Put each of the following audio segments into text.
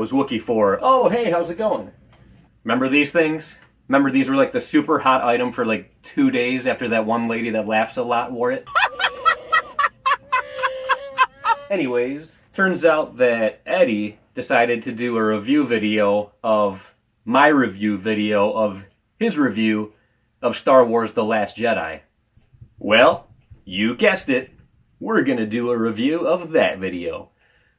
was Wookiee for, oh, hey, how's it going? Remember these things? Remember these were like the super hot item for like 2 days after that one lady that laughs a lot wore it? Anyways, turns out that Eddie decided to do a review video of my review video of his review of Star Wars The Last Jedi. Well, you guessed it, we're gonna do a review of that video.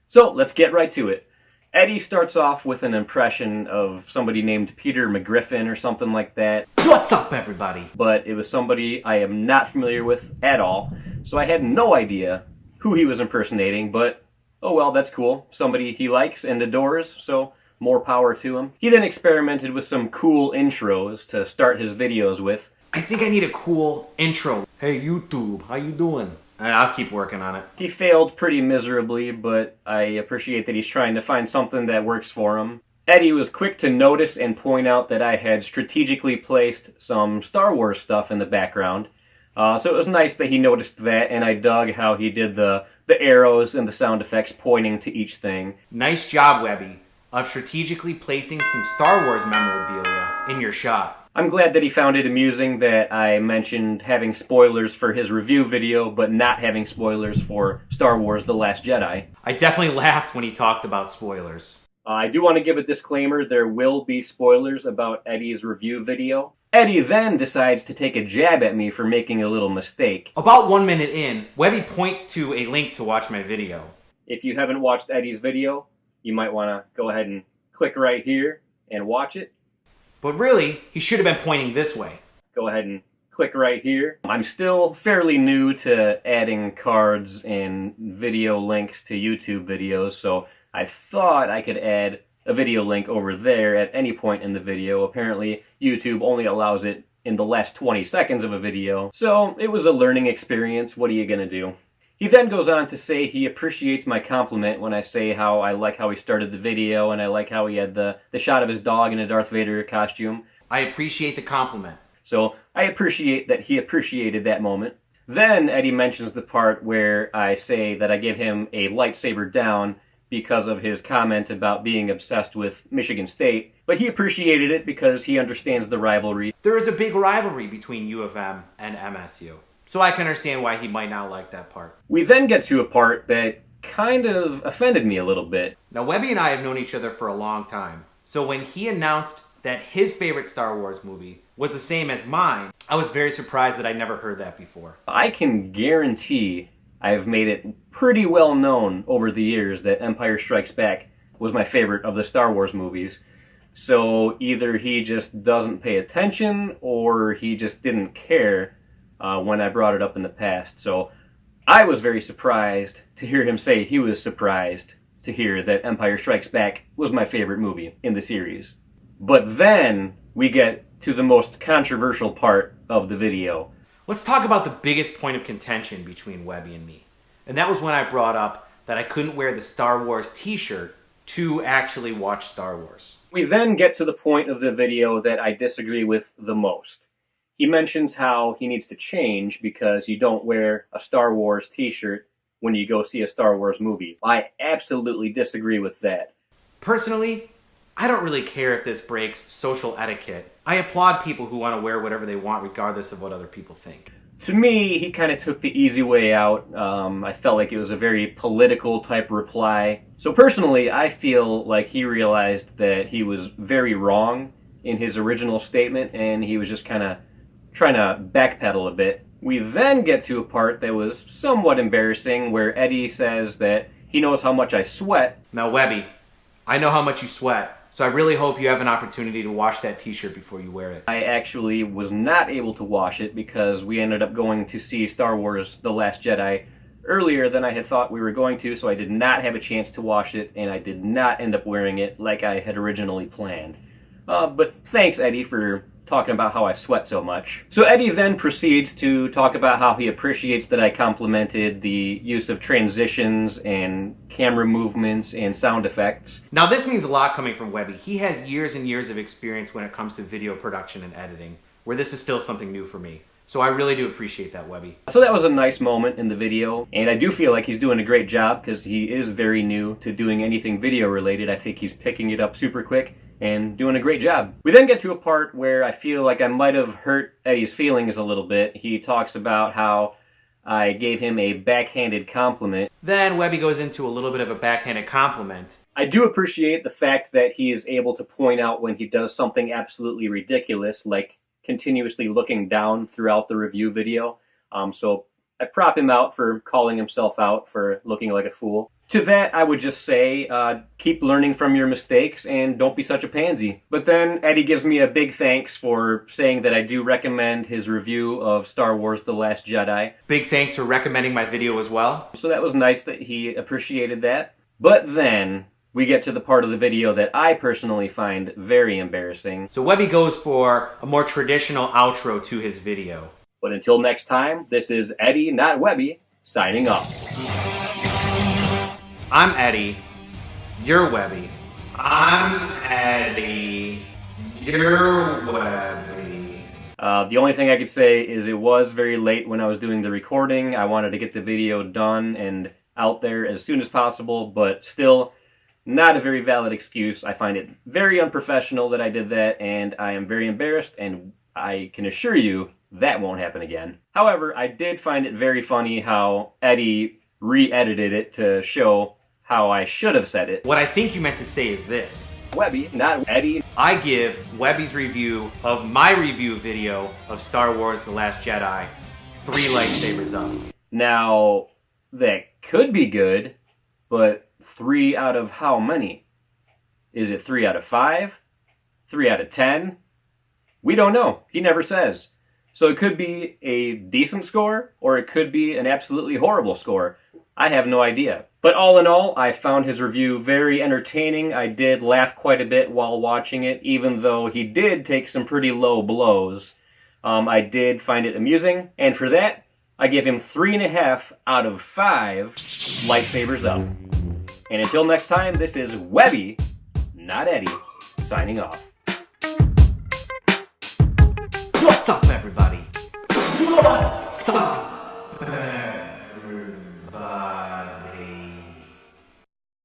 So let's get right to it. Eddie starts off with an impression of somebody named Peter McGriffin or something like that. What's up, everybody? But it was somebody I am not familiar with at all, so I had no idea who he was impersonating, but oh well, that's cool. Somebody he likes and adores, so more power to him. He then experimented with some cool intros to start his videos with. I think I need a cool intro. Hey YouTube, how you doing? I'll keep working on it. He failed pretty miserably, but I appreciate that he's trying to find something that works for him. Eddie was quick to notice and point out that I had strategically placed some Star Wars stuff in the background. So it was nice that he noticed that, and I dug how he did the arrows and the sound effects pointing to each thing. Nice job, Webby, of strategically placing some Star Wars memorabilia in your shot. I'm glad that he found it amusing that I mentioned having spoilers for his review video, but not having spoilers for Star Wars The Last Jedi. I definitely laughed when he talked about spoilers. I do want to give a disclaimer, there will be spoilers about Eddie's review video. Eddie then decides to take a jab at me for making a little mistake. About 1 minute in, Webby points to a link to watch my video. If you haven't watched Eddie's video, you might want to go ahead and click right here and watch it. But really, he should have been pointing this way. Go ahead and click right here. I'm still fairly new to adding cards and video links to YouTube videos, so I thought I could add a video link over there at any point in the video. Apparently, YouTube only allows it in the last 20 seconds of a video, so it was a learning experience. What are you gonna do? He then goes on to say he appreciates my compliment when I say how I like how he started the video and I like how he had the shot of his dog in a Darth Vader costume. I appreciate the compliment. So I appreciate that he appreciated that moment. Then Eddie mentions the part where I say that I give him a lightsaber down because of his comment about being obsessed with Michigan State, but he appreciated it because he understands the rivalry. There is a big rivalry between U of M and MSU. So I can understand why he might not like that part. We then get to a part that kind of offended me a little bit. Now, Webby and I have known each other for a long time. So when he announced that his favorite Star Wars movie was the same as mine, I was very surprised that I never heard that before. I can guarantee I've made it pretty well known over the years that Empire Strikes Back was my favorite of the Star Wars movies. So either he just doesn't pay attention or he just didn't care when I brought it up in the past. So I was very surprised to hear him say he was surprised to hear that Empire Strikes Back was my favorite movie in the series. But then we get to the most controversial part of the video. Let's talk about the biggest point of contention between Webby and me. And that was when I brought up that I couldn't wear the Star Wars t-shirt to actually watch Star Wars. We then get to the point of the video that I disagree with the most. He mentions how he needs to change because you don't wear a Star Wars t-shirt when you go see a Star Wars movie. I absolutely disagree with that. Personally, I don't really care if this breaks social etiquette. I applaud people who want to wear whatever they want regardless of what other people think. To me, he kind of took the easy way out. I felt like it was a very political type reply. So personally, I feel like he realized that he was very wrong in his original statement and he was just kind of trying to backpedal a bit. We then get to a part that was somewhat embarrassing where Eddie says that he knows how much I sweat. Now, Webby, I know how much you sweat, so I really hope you have an opportunity to wash that t-shirt before you wear it. I actually was not able to wash it because we ended up going to see Star Wars The Last Jedi earlier than I had thought we were going to, so I did not have a chance to wash it, and I did not end up wearing it like I had originally planned. But thanks, Eddie, for talking about how I sweat so much. So Eddie then proceeds to talk about how he appreciates that I complimented the use of transitions and camera movements and sound effects. Now this means a lot coming from Webby. He has years and years of experience when it comes to video production and editing, where this is still something new for me. So I really do appreciate that, Webby. So that was a nice moment in the video, and I do feel like he's doing a great job because he is very new to doing anything video related. I think he's picking it up super quick and doing a great job. We then get to a part where I feel like I might have hurt Eddie's feelings a little bit. He talks about how I gave him a backhanded compliment. Then Webby goes into a little bit of a backhanded compliment. I do appreciate the fact that he is able to point out when he does something absolutely ridiculous, like continuously looking down throughout the review video. So I prop him out for calling himself out for looking like a fool. To that, I would just say, keep learning from your mistakes and don't be such a pansy. But then Eddie gives me a big thanks for saying that I do recommend his review of Star Wars The Last Jedi. Big thanks for recommending my video as well. So that was nice that he appreciated that. But then we get to the part of the video that I personally find very embarrassing. So Webby goes for a more traditional outro to his video. But until next time, this is Eddie, not Webby, signing off. I'm Eddie. You're Webby. I'm Eddie. You're Webby. The only thing I could say is it was very late when I was doing the recording. I wanted to get the video done and out there as soon as possible, but still not a very valid excuse. I find it very unprofessional that I did that, and I am very embarrassed, and I can assure you that won't happen again. However, I did find it very funny how Eddie re-edited it to show how I should have said it. What I think you meant to say is this. Webby, not Eddie. I give Webby's review of my review video of Star Wars The Last Jedi 3 lightsabers up. Now, that could be good, but 3 out of how many? Is it 3 out of 5? 3 out of 10? We don't know. He never says. So it could be a decent score, or it could be an absolutely horrible score. I have no idea. But all in all, I found his review very entertaining. I did laugh quite a bit while watching it, even though he did take some pretty low blows. I did find it amusing, and for that, I give him 3.5 out of 5 lightsabers up. And until next time, this is Webby, not Eddie, signing off. What's up, everybody? What's up?